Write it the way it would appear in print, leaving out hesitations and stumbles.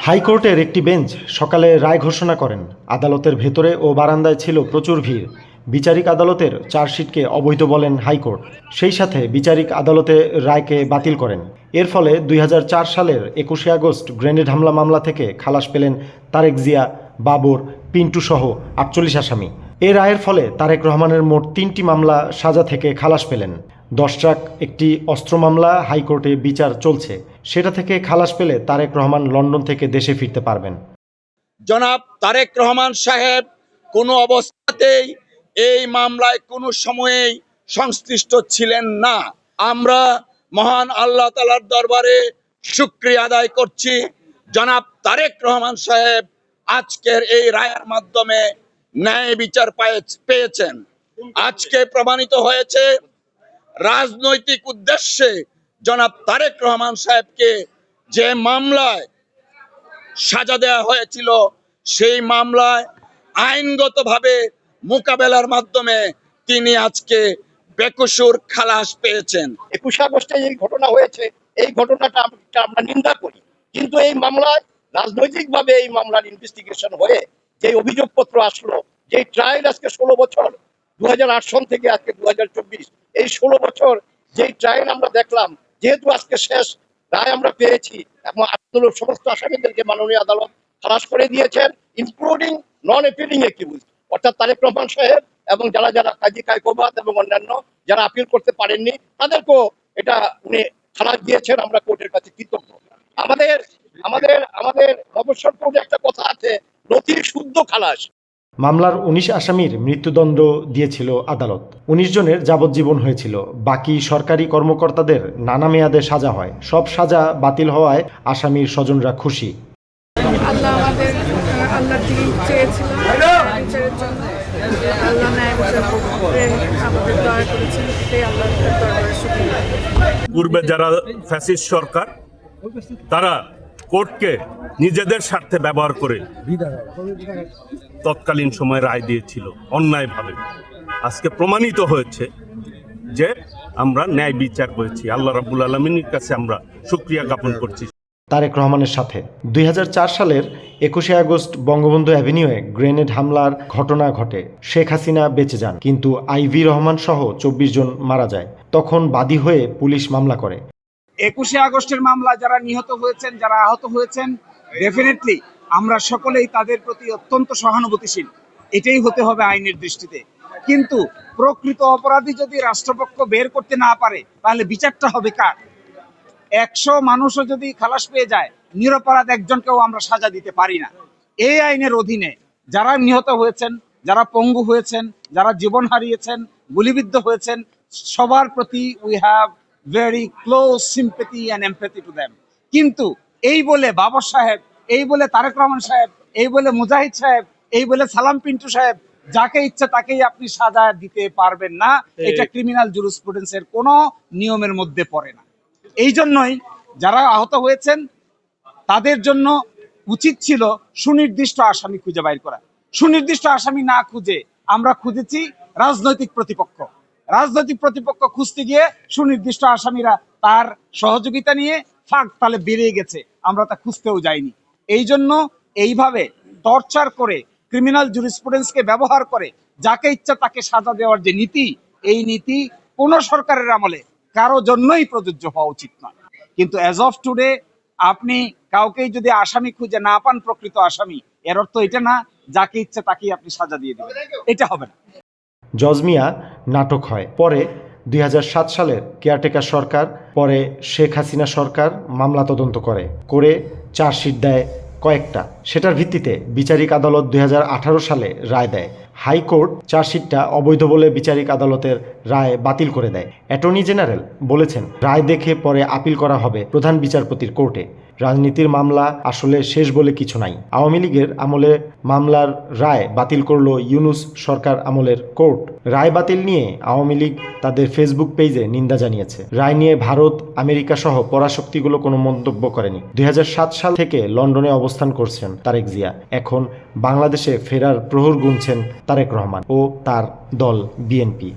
হাইকোর্টের একটি বেঞ্চ সকালে রায় ঘোষণা করেন। আদালতের ভেতরে ও বারান্দায় ছিল প্রচুর ভিড়। বিচারিক আদালতের চার্জশিটকে অবৈধ বলেন হাইকোর্ট, সেই সাথে বিচারিক আদালতে রায়কে বাতিল করেন। এর ফলে 2004 সালের 21শে আগস্ট গ্রেনেড হামলা মামলা থেকে খালাস পেলেন তারেক জিয়া, বাবর, পিন্টু সহ 48 আসামি। এ রায়ের ফলে তারেক রহমানের মোট 3টি মামলা সাজা থেকে খালাস পেলেন। 10 ট্রাক একটি অস্ত্র মামলা হাইকোর্টে বিচার চলছে, সেটা থেকে খালাস পেলে তারেক রহমান লন্ডন থেকে দেশে ফিরতে পারবেন। জনাব তারেক রহমান সাহেব কোনো অবস্থাতেই এই মামলায় কোনো সময়েই সংশ্লিষ্ট ছিলেন না। আমরা মহান আল্লাহ তাআলার দরবারে শুকরিয়া আদায় করছি, জনাব তারেক রহমান সাহেব আজকের এই রায়ের মাধ্যমে ন্যায় বিচার পেয়েছেন। আজকে প্রমাণিত হয়েছে রাজনৈতিক উদ্দেশ্যে জনাব তারেক রহমান সাহেবকে যে মামলায় সাজা দেওয়া হয়েছিল সেই মামলায় আইনগতভাবে মোকাবেলার মাধ্যমে তিনি আজকে বেকসুর খালাস পেয়েছেন। 21 আগস্টে এই ঘটনা হয়েছে, এই ঘটনাটা আমরা নিন্দা করি, কিন্তু এই মামলায় রাজনৈতিকভাবে এই মামলার ইনভেস্টিগেশন হয়ে যে অভিযোগপত্র আসলো, যে ট্রায়াল আজকে 16 বছর, 2008 সন থেকে আজকে 2024, এই 16 বছর যে ট্রায়াল আমরা দেখলাম, যেহেতু আজকে শেষ রায় আমরা পেয়েছি এবং আদালত সমস্ত আসামিদেরকে মাননীয় আদালত খালাস করে দিয়েছেন, ইনক্লুডিং নন অ্যাপিলিং অ্যাকিউজ, অর্থাৎ তারেক রহমান সাহেব এবং যারা যারা কাজী কায়কোবাদ এবং অন্যান্য যারা আপিল করতে পারেননি তাদেরকেও এটা উনি খালাস দিয়েছেন। আমরা কোর্টের কাছে কৃতজ্ঞ। আমাদের আমাদের আমাদের অবসর কোর্টে একটা কথা আছে, নথির শুদ্ধ খালাস। মামলার 19 আসামির মৃত্যুদণ্ড দিয়েছিল আদালত। 19 জনের যাবজ্জীবন হয়েছিল। বাকি সরকারি কর্মকর্তাদের নানা মেয়াদে সাজা হয়। সব সাজা বাতিল হওয়ায় আসামির স্বজনরা খুশি। আল্লাহ আমাদের আল্লাহর দিকে চেয়েছিল বিচারের জন্য, আল্লাহ ন্যায় বিচার করে আমাদের দয়া করেছেন, এটাই আল্লাহর দরবারে শুকরিয়া। পূর্বে যারা ফ্যাসিস্ট সরকার, তারা কোর্টকে নিজেদের স্বার্থে ব্যবহার করে তৎকালীন সময় রায় দিয়েছিল অন্যায়ভাবে। আজকে প্রমাণিত হয়েছে যে আমরা ন্যায় বিচার করেছি। আল্লাহ রাব্বুল আলামিনের কাছে আমরা শুকরিয়া জ্ঞাপন করছি। তারেক রহমানের সাথে 2004 সালের 21শে আগস্ট বঙ্গবন্ধু অ্যাভিনিউয়ে গ্রেনেড হামলার ঘটনা ঘটে। শেখ হাসিনা বেঁচে যান, কিন্তু আইভি রহমান সহ 24 জন মারা যায়। তখন বাদী হয়ে পুলিশ মামলা করে। 21শে আগস্টের মামলা যারা নিহত হয়েছেন, যারা আহত হয়েছেন, ডেফিনেটলি আমরা সকলেই তাদের প্রতি অত্যন্ত সহানুভূতিশীল। এটাই হতে হবে আইনের দৃষ্টিতে। কিন্তু প্রকৃত অপরাধী যদি রাষ্ট্রপক্ষ বের করতে না পারে, তাহলে বিচারটা হবে কার? 100 মানুষও যদি খালাস পেয়ে যায়, নিরপরাধ একজনকেও আমরা সাজা দিতে পারি না। এই আইনের অধীনে যারা নিহত হয়েছেন, যারা পঙ্গু হয়েছেন, যারা জীবন হারিয়েছেন, গুলিবিদ্ধ হয়েছেন, সবার প্রতি we have very close sympathy and empathy to them. কিন্তু এই বলে বাবর সাহেব, এই বলে তারেক রহমান সাহেব, এই বলে মুজাহিদ সাহেব, এই বলে সালাম পিন্টু সাহেব, যাকে ইচ্ছা তাকেই আপনি সাজা দিতে পারবেন না। এটা ক্রিমিনাল জুরিসপ্রুডেন্সের কোনো নিয়মের মধ্যে পড়ে না। এই জন্যই যারা আহত হয়েছেন তাদের জন্য উচিত ছিল সুনির্দিষ্ট আসামি খুঁজে বাইর করা। সুনির্দিষ্ট আসামি না খুঁজে আমরা খুঁজেছি রাজনৈতিক প্রতিপক্ষ। রাজনৈতিক প্রতিপক্ষ খুঁজতে গিয়ে সুনির্দিষ্ট আসামিরা তার সহযোগিতা নিয়ে ফাঁক তালে বেরিয়ে গেছে, আমরা তা খুঁজতেও যাইনি। এই জন্য এইভাবে টর্চার করে, ক্রিমিনাল জুরিসপ্রুডেন্সকে ব্যবহার করে যাকে ইচ্ছা তাকে সাজা দেওয়ার যে নীতি, এই নীতি কোনো সরকারের আমলে কারো জন্যই প্রযোজ্য হওয়া উচিত নয়। কিন্তু অ্যাজ অফ টুডে আপনি কাউকেই যদি আসামি খুঁজে না পান, প্রকৃত আসামি, এর অর্থ এটা না যাকে ইচ্ছা তাকেই আপনি সাজা দিয়ে দেবেন, এটা হবে না। জজমিয়া নাটক হয়। পরে 2007 সালের কেয়ারটেকার সরকার, পরে শেখ হাসিনা সরকার মামলা তদন্ত করে চার্জশিট দেয় কয়েকটা। সেটার ভিত্তিতে বিচারিক আদালত 2018 সালে রায় দেয়। হাইকোর্ট চার্জশিটটা অবৈধ বলে বিচারিক আদালতের রায় বাতিল করে দেয়। অ্যাটর্নি জেনারেল বলেছেন রায় দেখে পরে আপিল করা হবে প্রধান বিচারপতির কোর্টে। রাজনীতির মামলা আসলে শেষ বলে কিছু নাই। আওয়ামী লীগের আমলে মামলার রায় বাতিল করল ইউনূস সরকার আমলের কোর্ট। রায় বাতিল নিয়ে আওয়ামী লীগ তাদের ফেসবুক পেজে নিন্দা জানিয়েছে। রায় নিয়ে ভারত, আমেরিকা সহ পরাশক্তিগুলো কোনো মন্তব্য করেনি। 2007 সাল থেকে লন্ডনে অবস্থান করছেন তারেক জিয়া। এখন বাংলাদেশে ফেরার প্রহর গুনছেন তারেক রহমান ও তার দল বিএনপি।